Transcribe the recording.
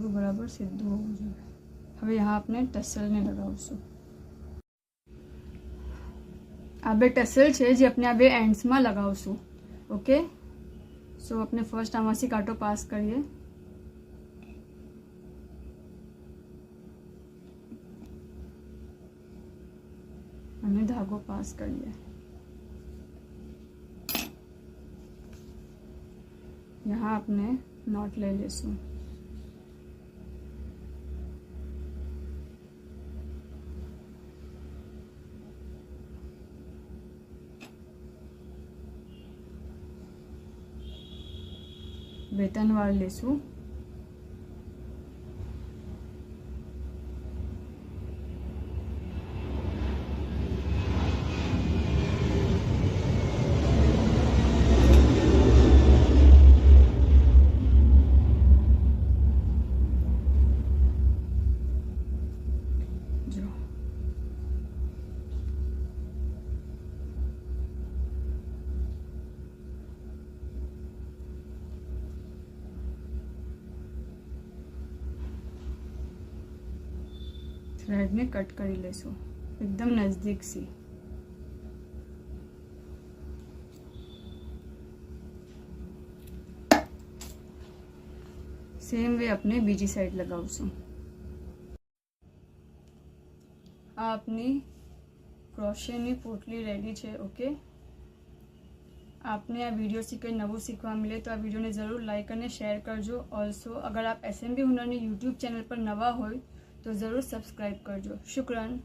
धागो बराबर सीधो होवो जोईए। हवे यहाँ आपने टसल ने लगावशुं। आ बे टसल छे जे अपने आ बे एंड्स में लगावशुं। ओके, सो अपने फर्स्ट आमांथी कांटो पास करिए। અને धागो पास करिए। यहाँ अपने नॉट ले लेशुं। वेतन वार लेशुं। जो थ्रेड ने कट करी लेशुं एकदम नजदीक सी। सेम वे अपने बीजी साइड लगावशुं। आ अपनी क्रोशेनी पोटली रेडी है। ओके, आपने आ वीडियो से कोई नवुं सीखवा मिले तो आ वीडियो ने जरूर लाइक और शेयर करजो। ऑल्सो अगर आप SMB हुनरनी यूट्यूब चैनल पर नवा होय तो ज़रूर सब्सक्राइब करजो। शुक्रान।